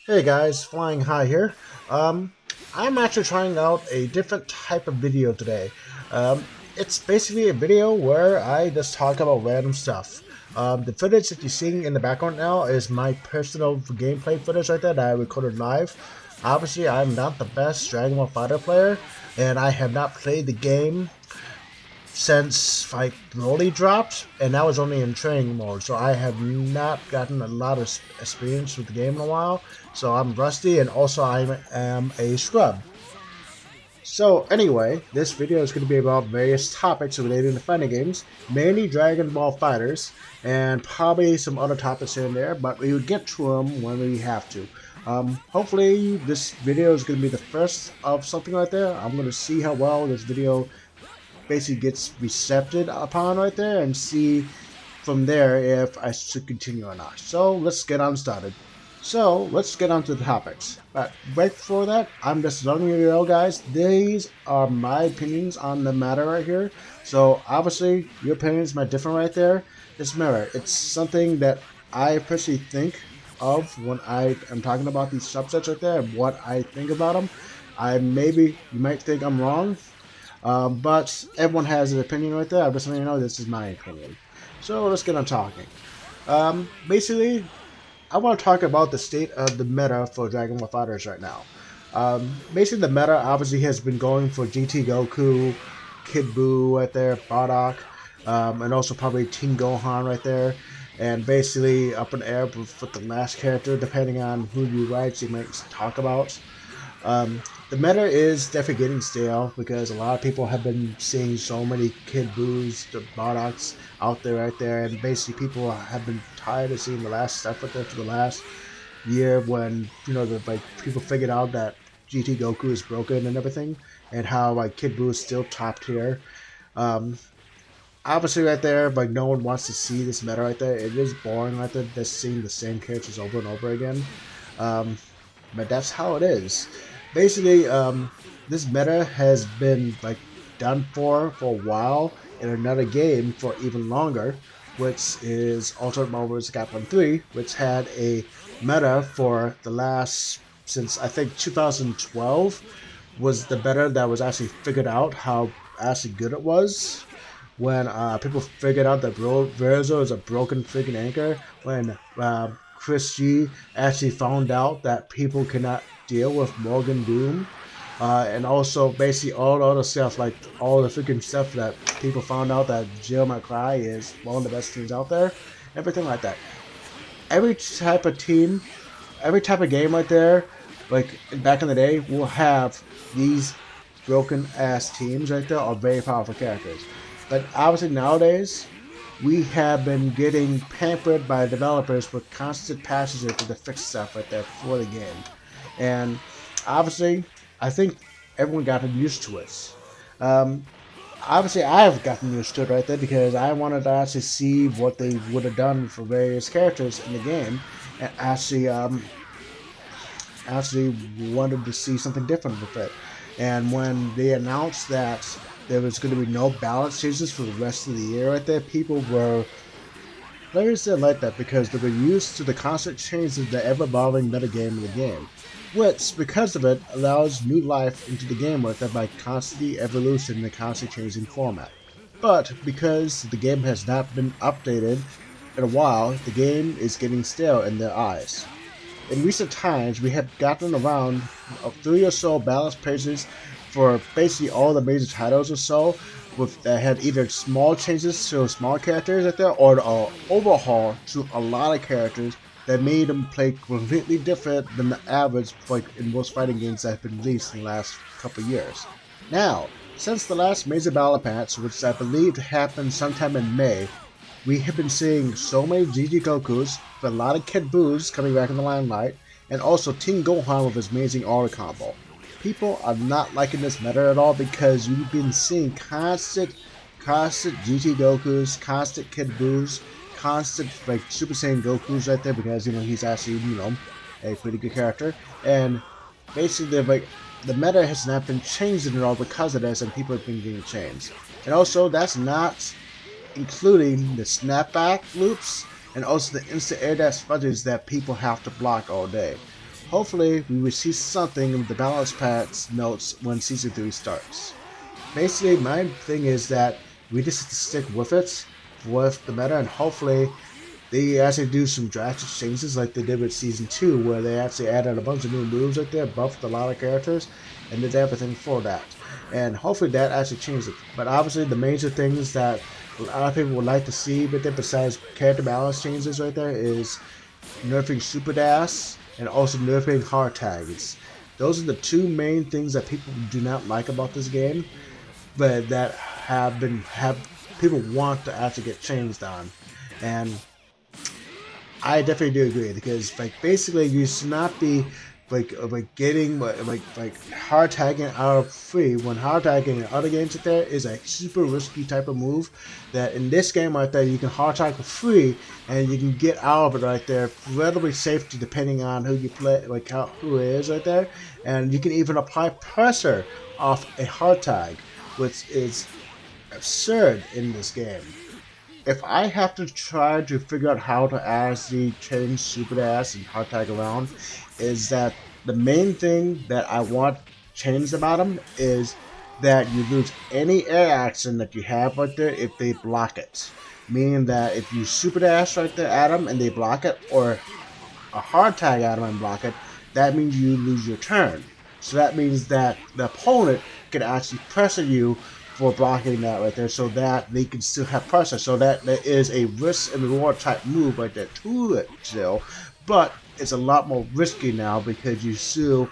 Hey guys, Flying High here. Um, I'm actually trying out a different type of video today. It's basically a video where I just talk about random stuff. The footage that you're seeing in the background now is my personal gameplay footage right there that I recorded live. Obviously, I'm not the best Dragon Ball Fighter player, and I have not played the game since like Broly dropped, and that was only in training mode. So I have not gotten a lot of experience with the game in a while. So I'm rusty, and also I am a scrub. So anyway, this video is going to be about various topics related to fighting games, mainly Dragon Ball Fighters, and probably some other topics here and there. But we will get to them when we have to. Hopefully, this video is going to be the first of something right there. I'm going to see how well this video basically gets recepted upon right there and see from there if I should continue or not. So let's get on started. So let's get on to the topics. But right before that, I'm just letting you know, guys, these are my opinions on the matter right here. So obviously, your opinions might differ right there. It's mirror. It's something that I personally think of when I am talking about these subsets right there, what I think about them. You might think I'm wrong, but everyone has an opinion right there. I'm just letting you know this is my opinion. So let's get on talking. Basically, I want to talk about the state of the meta for Dragon Ball Fighters right now. Basically, the meta obviously has been going for GT Goku, Kid Buu right there, Bardock, and also probably Teen Gohan right there. And basically, up in the air with the last character, depending on who you write, you might talk about. The meta is definitely getting stale because a lot of people have been seeing so many Kid Boos, the Bardocks out there right there, and basically people have been tired of seeing the last stuff with them for the last year when, like people figured out that GT Goku is broken and everything, and how like Kid Buu is still top tier. Um, Obviously right there, like no one wants to see this meta right there. It is boring right there, just seeing the same characters over and over again. Um, but that's how it is. Basically, this meta has been like done for a while in another game for even longer, which is Ultimate Marvel vs. Capcom 3, which had a meta for the last since I think 2012 was the meta that was actually figured out how actually good it was when people figured out that Verzo is a broken freaking anchor, when Chris G actually found out that people cannot deal with Morgan Doom, and also basically all the other stuff, like all the freaking stuff that people found out that Jill McCry is one of the best teams out there, everything like that. Every type of team, every type of game right there, like back in the day, will have these broken ass teams right there are very powerful characters. But obviously nowadays, we have been getting pampered by developers with constant patches to fix stuff right there for the game. And obviously, I think everyone got used to it. Um, Obviously, I've gotten used to it right there because I wanted to actually see what they would have done for various characters in the game, and actually wanted to see something different with it. And when they announced that there was going to be no balance changes for the rest of the year right there, people were players didn't like that because they were used to the constant changes of the ever-evolving metagame of the game, which, because of it, allows new life into the game with it by constantly evolution in the constantly changing format. But because the game has not been updated in a while, the game is getting stale in their eyes. In recent times, we have gotten around 3 or so balance pages for basically all the major titles or so, with that had either small changes to small characters like that, or an overhaul to a lot of characters that made them play completely different than the average, like in most fighting games that have been released in the last couple of years. Now, since the last major battle patch, which I believe happened sometime in May, we have been seeing so many GG Gokus, with a lot of Kid Boos coming back in the limelight, and also Teen Gohan with his amazing aura combo. People are not liking this meta at all because you've been seeing constant GT Gokus, constant Kid Boos, constant like Super Saiyan Gokus right there because he's actually a pretty good character, and basically like the meta has not been changed at all because of this, and people have been getting changed. And also, that's not including the snapback loops and also the instant air dash fudges that people have to block all day. hopefully we will see something in the balance patch notes when Season 3 starts. Basically, my thing is that we just have to stick with it, with the meta, and hopefully they actually do some drastic changes like they did with Season 2, where they actually added a bunch of new moves right there, buffed a lot of characters, and did everything for that. And hopefully that actually changes it. But obviously the major things that a lot of people would like to see with it, besides character balance changes right there, is nerfing Super Dash and also nerfing hard tags. Those are the two main things that people do not like about this game, but that have people want to actually get changed on. And I definitely do agree, because like basically you should not be getting hard tagging out of free, when hard tagging in other games out there is a super risky type of move. That in this game right there you can hard tag for free and you can get out of it right there relatively safely, depending on who you play, who it is right there, and you can even apply pressure off a hard tag, which is absurd in this game. If I have to try to figure out how to actually change Super Dash and hard tag around, is that the main thing that I want changed about them is that you lose any air action that you have right there if they block it. Meaning that if you Super Dash right there at them and they block it, or a hard tag at them and block it, that means you lose your turn. So that means that the opponent can actually pressure you for blocking that right there, so that they can still have pressure. So that there is a risk and reward type move right there to it still, but it's a lot more risky now because you still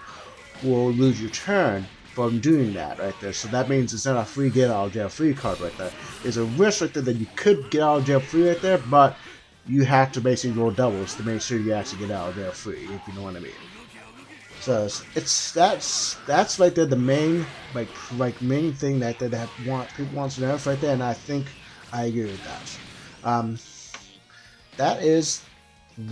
will lose your turn from doing that right there. So that means it's not a free get out of jail free card right there. There's a risk right there that you could get out of jail free right there, but you have to basically roll doubles to make sure you actually get out of jail free, if you know what I mean. So that's right there the main main thing that people want to know right there, and I think I agree with that. That is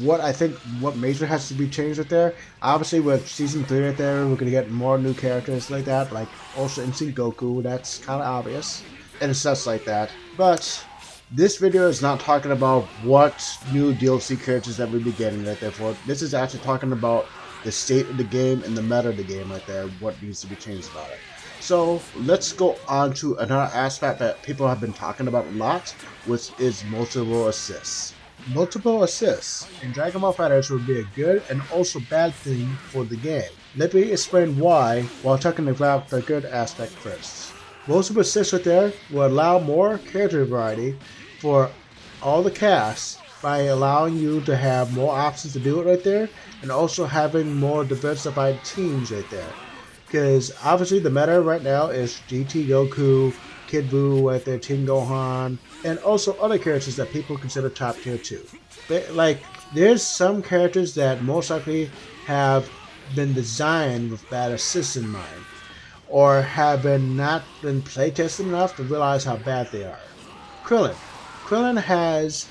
what I think what major has to be changed right there. Obviously with Season 3 right there, we're gonna get more new characters like that, like also Instinct Goku. That's kind of obvious, and such like that. But this video is not talking about what new DLC characters that we'll be getting right there for. This is actually talking about the state of the game and the meta of the game right there, what needs to be changed about it. So let's go on to another aspect that people have been talking about a lot, which is multiple assists. Multiple assists in Dragon Ball FighterZ would be a good and also bad thing for the game. Let me explain why while talking about the good aspect first. Multiple assists right there will allow more character variety for all the cast by allowing you to have more options to do it right there, and also having more diversified teams right there. Because obviously the meta right now is GT Goku, Kid Buu right there, Team Gohan, and also other characters that people consider top tier too. But, there's some characters that most likely have been designed with bad assists in mind, or have not been playtested enough to realize how bad they are. Krillin. Krillin has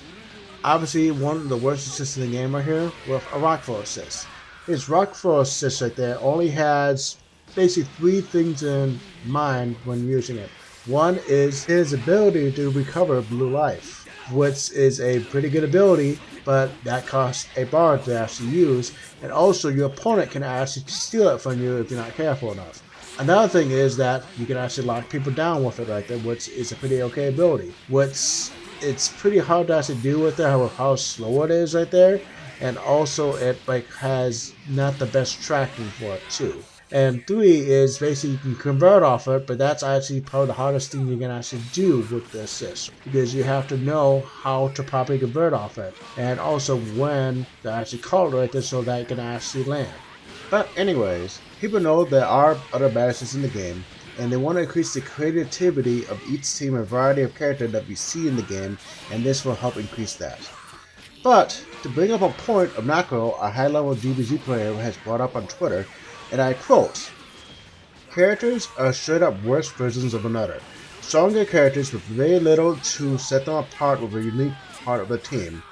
obviously one of the worst assists in the game right here, with a Rockfall assist. His Rockfall assist right there only has basically three things in mind when using it. One is his ability to recover blue life, which is a pretty good ability, but that costs a bar to actually use, and also your opponent can actually steal it from you if you're not careful enough. Another thing is that you can actually lock people down with it right there, which is a pretty okay ability. It's pretty hard to actually deal with that, how slow it is right there, and also it has not the best tracking for it too. And 3 is basically you can convert off it, but that's actually probably the hardest thing you can actually do with the assist, because you have to know how to properly convert off it, and also when to actually call it right there so that it can actually land. But anyways, people know there are other bad assists in the game, and they want to increase the creativity of each team and variety of character that we see in the game, and this will help increase that. But to bring up a point of Macro, a high-level DBZ player has brought up on Twitter, and I quote, "Characters are straight up worse versions of another. Stronger characters with very little to set them apart with a unique part of the team.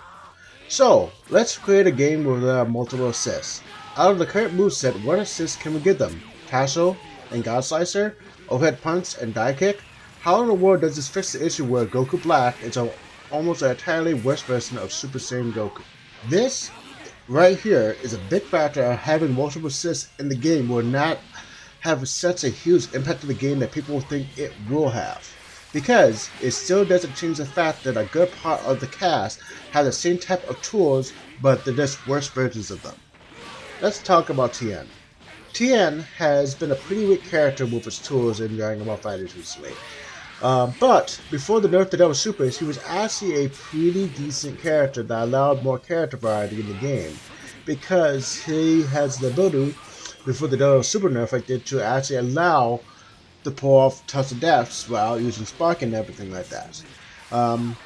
So, let's create a game with multiple assists. Out of the current moveset, what assists can we give them? Tassel and God Slicer? Overhead Punch and Die Kick? How in the world does this fix the issue where Goku Black is almost an entirely worse version of Super Saiyan Goku?" This right here is a big factor of having multiple assists in the game will not have such a huge impact on the game that people think it will have. Because it still doesn't change the fact that a good part of the cast have the same type of tools, but they're just worse versions of them. Let's talk about Tien. Tien has been a pretty weak character with his tools in Dragon Ball FighterZ recently. But before the nerf to Devil Supers, he was actually a pretty decent character that allowed more character variety in the game. Because he has the ability, before the Devil Super nerf I did, to actually allow to pull off Touch of Deaths while using Spark and everything like that.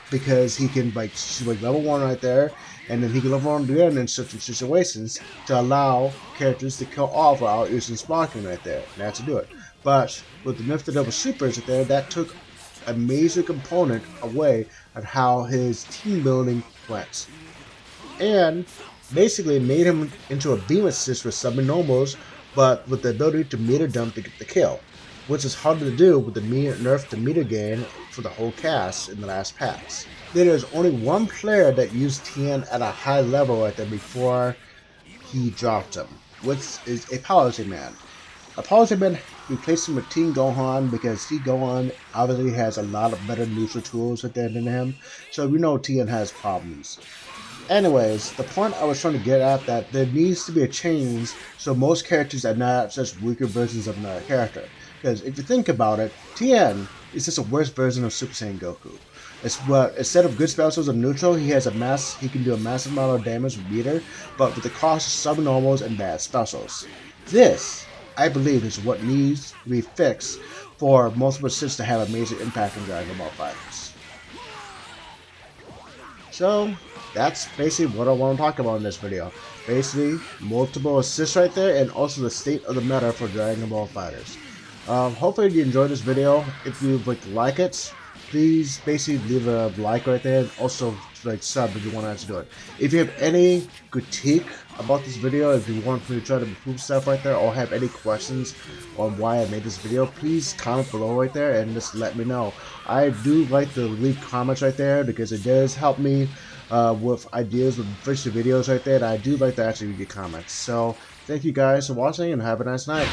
Because he can like level 1 right there, and then he can level 1 again in certain situations to allow characters to kill off while using Sparking right there. And that's to do it. But with the nerf to Double Supers right there, that took a major component away of how his team building went. And basically made him into a beam assist with subnormals, but with the ability to meter dump to get the kill, which is harder to do with the nerf to meter gain for the whole cast in the last packs. There is only one player that used Tien at a high level right there before he dropped him, which is a Policy Man. A Policy Man replaced him with Teen Gohan because Teen Gohan obviously has a lot of better neutral tools at the end than him, so we know Tien has problems. Anyways, the point I was trying to get at that there needs to be a change so most characters are not just weaker versions of another character. Because if you think about it, Tien is just a worse version of Super Saiyan Goku. It's what instead of good specials and neutral, he can do a massive amount of damage with meter, but with the cost of subnormals and bad specials. This, I believe, is what needs to be fixed for multiple assists to have a major impact on Dragon Ball FighterZ. So, that's basically what I want to talk about in this video. Basically, multiple assists right there, and also the state of the meta for Dragon Ball FighterZ. Hopefully you enjoyed this video. If you like it, please basically leave a like right there, and also sub if you want to actually do it. If you have any critique about this video, if you want me to try to improve stuff right there, or have any questions on why I made this video, please comment below right there and just let me know. I do like to leave comments right there because it does help me with ideas with future videos right there, and I do like to actually read your comments. So thank you guys for watching and have a nice night.